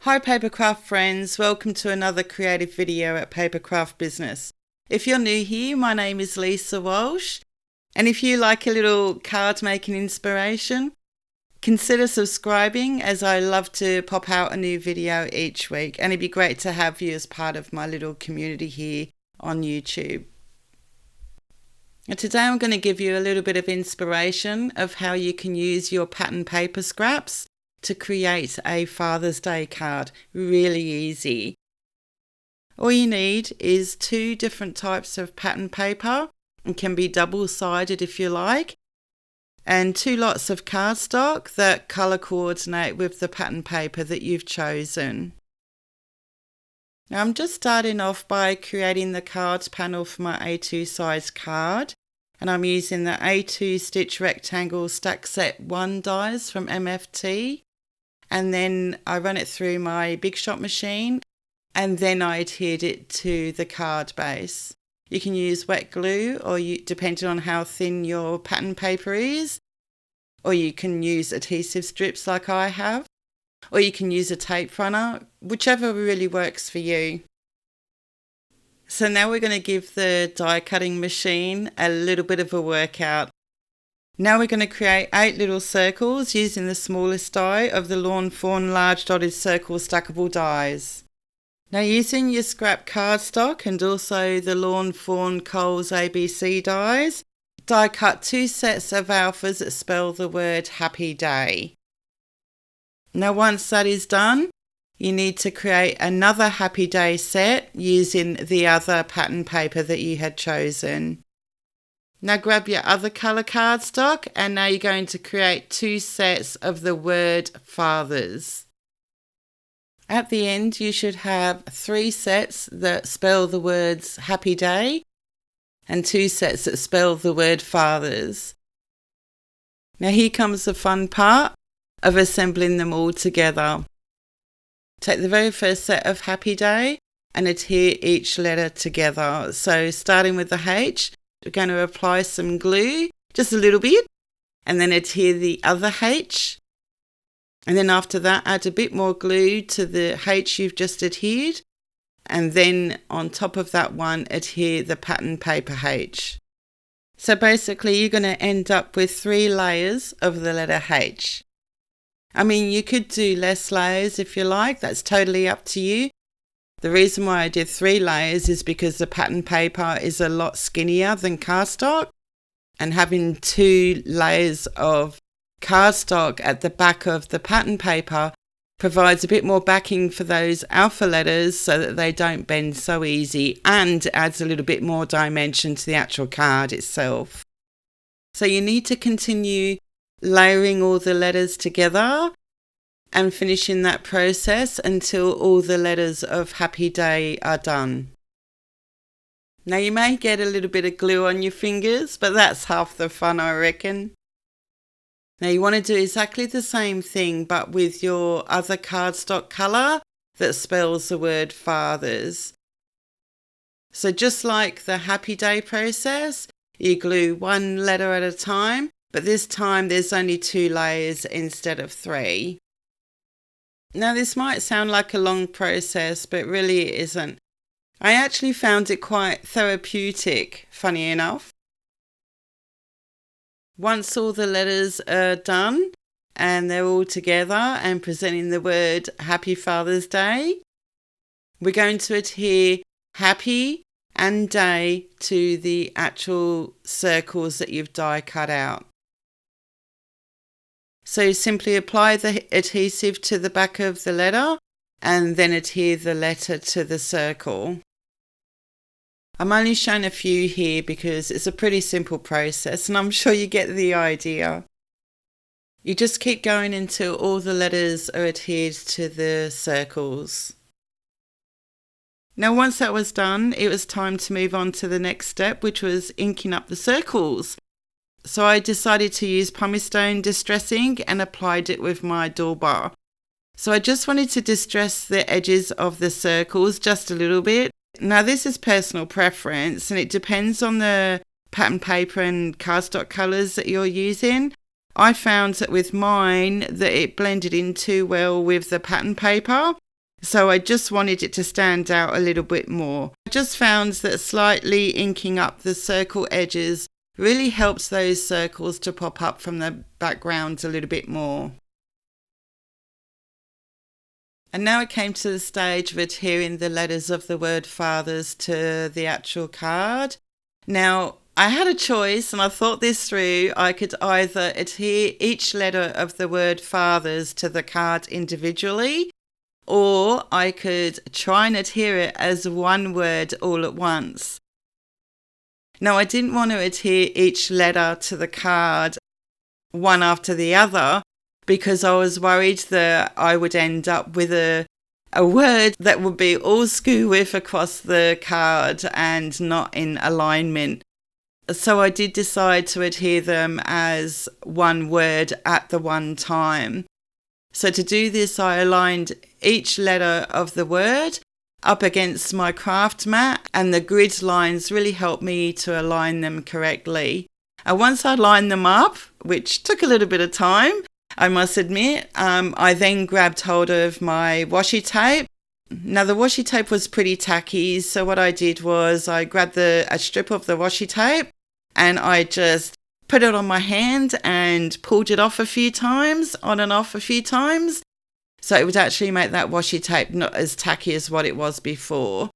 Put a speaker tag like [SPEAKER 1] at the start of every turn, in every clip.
[SPEAKER 1] Hi Papercraft friends, welcome to another creative video at Papercraft Business. If you're new here, my name is Lisa Walsh, and if you like a little card making inspiration, consider subscribing, as I love to pop out a new video each week, and it'd be great to have you as part of my little community here on YouTube. And today I'm going to give you a little bit of inspiration of how you can use your pattern paper scraps to create a Father's Day card. Really easy. All you need is 2 different types of pattern paper. It can be double-sided if you like, and 2 lots of cardstock that colour coordinate with the pattern paper that you've chosen. Now I'm just starting off by creating the cards panel for my A2 size card, and I'm using the A2 Stitch Rectangle Stack Set 1 dies from MFT. And then I run it through my Big Shot machine, and then I adhered it to the card base. You can use wet glue, or depending on how thin your pattern paper is, or you can use adhesive strips like I have, or you can use a tape runner, whichever really works for you. So now we're going to give the die cutting machine a little bit of a workout. Now we're going to create 8 little circles using the smallest die of the Lawn Fawn Large Dotted Circle Stackable dies. Now using your scrap cardstock and also the Lawn Fawn Coles ABC dies, die cut 2 sets of alphas that spell the word Happy Day. Now once that is done, you need to create another Happy Day set using the other pattern paper that you had chosen. Now grab your other colour cardstock, and now you're going to create 2 sets of the word Fathers. At the end you should have 3 sets that spell the words Happy Day and 2 sets that spell the word Fathers. Now here comes the fun part of assembling them all together. Take the very first set of Happy Day and adhere each letter together. So starting with the H, we're going to apply some glue, just a little bit, and then adhere the other H. And then after that, add a bit more glue to the H you've just adhered. And then on top of that one, adhere the pattern paper H. So basically, you're going to end up with 3 layers of the letter H. I mean, you could do less layers if you like. That's totally up to you. The reason why I did 3 layers is because the pattern paper is a lot skinnier than cardstock, and having 2 layers of cardstock at the back of the pattern paper provides a bit more backing for those alpha letters so that they don't bend so easy, and adds a little bit more dimension to the actual card itself. So you need to continue layering all the letters together and finishing that process until all the letters of Happy Day are done. Now you may get a little bit of glue on your fingers, but that's half the fun, I reckon. Now you want to do exactly the same thing, but with your other cardstock colour that spells the word Fathers. So just like the Happy Day process, you glue 1 letter at a time, but this time there's only 2 layers instead of 3. Now this might sound like a long process, but really it isn't. I actually found it quite therapeutic, funny enough. Once all the letters are done and they're all together and presenting the word Happy Father's Day, we're going to adhere Happy and Day to the actual circles that you've die cut out. So simply apply the adhesive to the back of the letter and then adhere the letter to the circle. I'm only showing a few here because it's a pretty simple process, and I'm sure you get the idea. You just keep going until all the letters are adhered to the circles. Now once that was done, it was time to move on to the next step, which was inking up the circles. So I decided to use pumice stone distressing and applied it with my dull bar. So I just wanted to distress the edges of the circles just a little bit. Now this is personal preference, and it depends on the pattern paper and cardstock colours that you're using. I found that with mine that it blended in too well with the pattern paper, So I just wanted it to stand out a little bit more. I just found that slightly inking up the circle edges really helps those circles to pop up from the background a little bit more. And now it came to the stage of adhering the letters of the word fathers to the actual card. Now, I had a choice and I thought this through. I could either adhere each letter of the word fathers to the card individually, or I could try and adhere it as one word all at once. Now, I didn't want to adhere each letter to the card one after the other because I was worried that I would end up with a word that would be all skew with across the card and not in alignment. So I did decide to adhere them as one word at the one time. So to do this, I aligned each letter of the word up against my craft mat, and the grid lines really helped me to align them correctly. And once I lined them up, which took a little bit of time, I must admit, I then grabbed hold of my washi tape. Now the washi tape was pretty tacky, so what I did was I grabbed a strip of the washi tape and I just put it on my hand and pulled it off a few times, on and off a few times, so it would actually make that washi tape not as tacky as what it was before.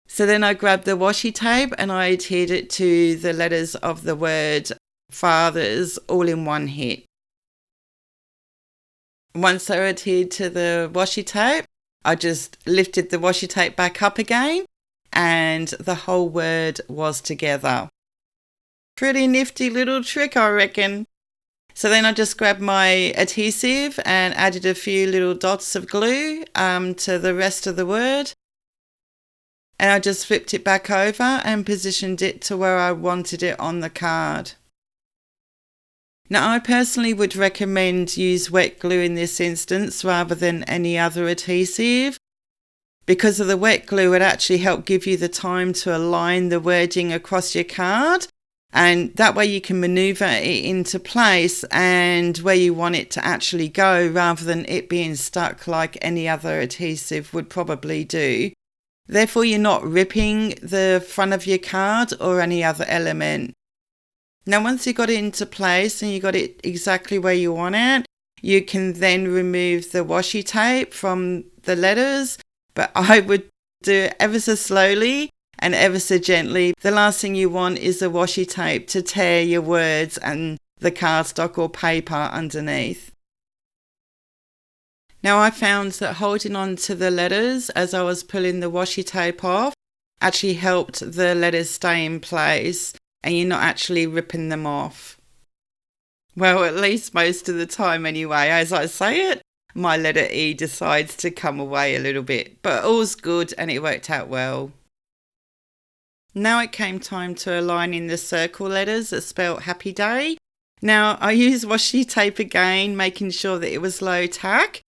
[SPEAKER 1] So then I grabbed the washi tape and I adhered it to the letters of the word fathers all in one hit. Once I adhered to the washi tape, I just lifted the washi tape back up again and the whole word was together. Pretty nifty little trick, I reckon. So then I just grabbed my adhesive and added a few little dots of glue to the rest of the word. And I just flipped it back over and positioned it to where I wanted it on the card. Now, I personally would recommend use wet glue in this instance rather than any other adhesive. Because of the wet glue, it actually helped give you the time to align the wording across your card, and that way you can maneuver it into place and where you want it to actually go rather than it being stuck like any other adhesive would probably do. Therefore, you're not ripping the front of your card or any other element. Now, once you got it into place and you got it exactly where you want it, you can then remove the washi tape from the letters, but I would do it ever so slowly and ever so gently. The last thing you want is the washi tape to tear your words and the cardstock or paper underneath. Now, I found that holding on to the letters as I was pulling the washi tape off actually helped the letters stay in place and you're not actually ripping them off. Well, at least most of the time anyway. As I say it, my letter E decides to come away a little bit, but all's good and it worked out well. Now it came time to align in the circle letters that spelled Happy Day. Now I used washi tape again, making sure that it was low tack.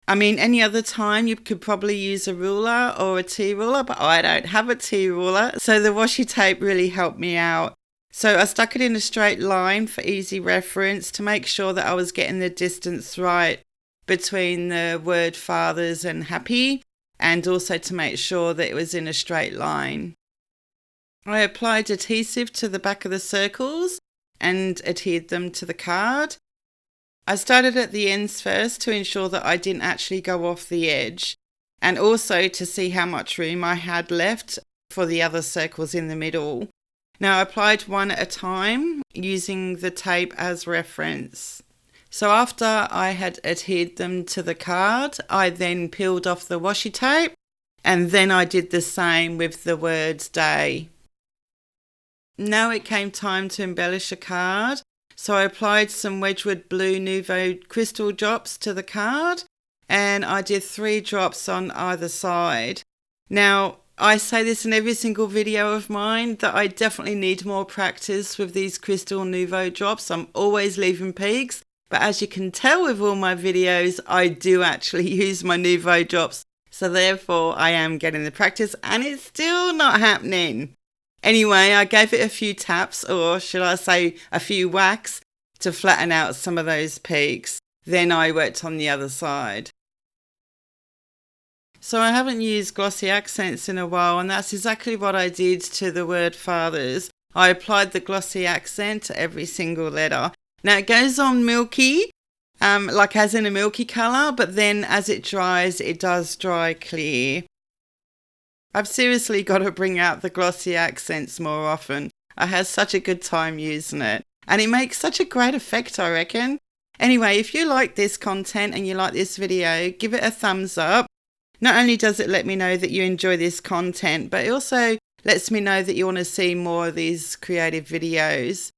[SPEAKER 1] I mean, any other time you could probably use a ruler or a T-ruler, but I don't have a T-ruler, so the washi tape really helped me out. So I stuck it in a straight line for easy reference to make sure that I was getting the distance right between the word fathers and happy, and also to make sure that it was in a straight line. I applied adhesive to the back of the circles and adhered them to the card. I started at the ends first to ensure that I didn't actually go off the edge, and also to see how much room I had left for the other circles in the middle. Now I applied one at a time using the tape as reference. So after I had adhered them to the card, I then peeled off the washi tape and then I did the same with the words day. Now it came time to embellish a card. So I applied some Wedgwood Blue Nouveau crystal drops to the card and I did 3 drops on either side. Now, I say this in every single video of mine that I definitely need more practice with these crystal Nouveau drops. I'm always leaving peaks, but as you can tell with all my videos, I do actually use my Nouveau drops. So therefore, I am getting the practice and it's still not happening. Anyway, I gave it a few taps, or should I say a few whacks, to flatten out some of those peaks. Then I worked on the other side. So I haven't used glossy accents in a while, and that's exactly what I did to the word fathers. I applied the glossy accent to every single letter. Now it goes on milky, like as in a milky colour, but then as it dries, it does dry clear. I've seriously got to bring out the glossy accents more often. I had such a good time using it, and it makes such a great effect, I reckon. Anyway, if you like this content and you like this video, give it a thumbs up. Not only does it let me know that you enjoy this content, but it also lets me know that you want to see more of these creative videos.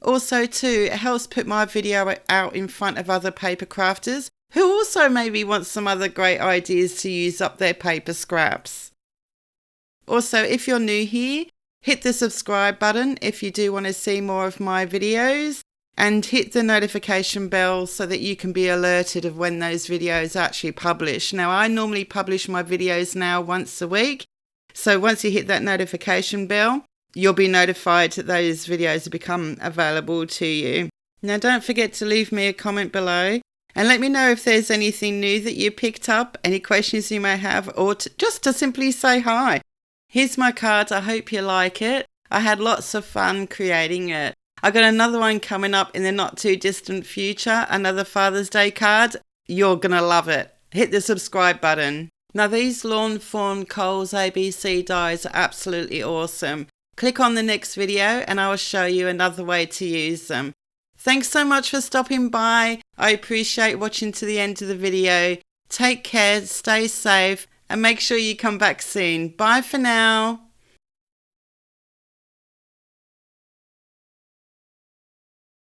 [SPEAKER 1] Also too, it helps put my video out in front of other paper crafters who also maybe want some other great ideas to use up their paper scraps. Also, if you're new here, hit the subscribe button if you do want to see more of my videos, and hit the notification bell so that you can be alerted of when those videos actually publish. Now, I normally publish my videos now once a week, so once you hit that notification bell, you'll be notified that those videos have become available to you. Now, don't forget to leave me a comment below and let me know if there's anything new that you picked up, any questions you may have, or just to simply say hi. Here's my card. I hope you like it. I had lots of fun creating it. I got another one coming up in the not too distant future, another Father's Day card. You're going to love it. Hit the subscribe button. Now these Lawn Fawn Coles ABC dies are absolutely awesome. Click on the next video and I will show you another way to use them. Thanks so much for stopping by. I appreciate watching to the end of the video. Take care, stay safe, and make sure you come back soon. Bye for now.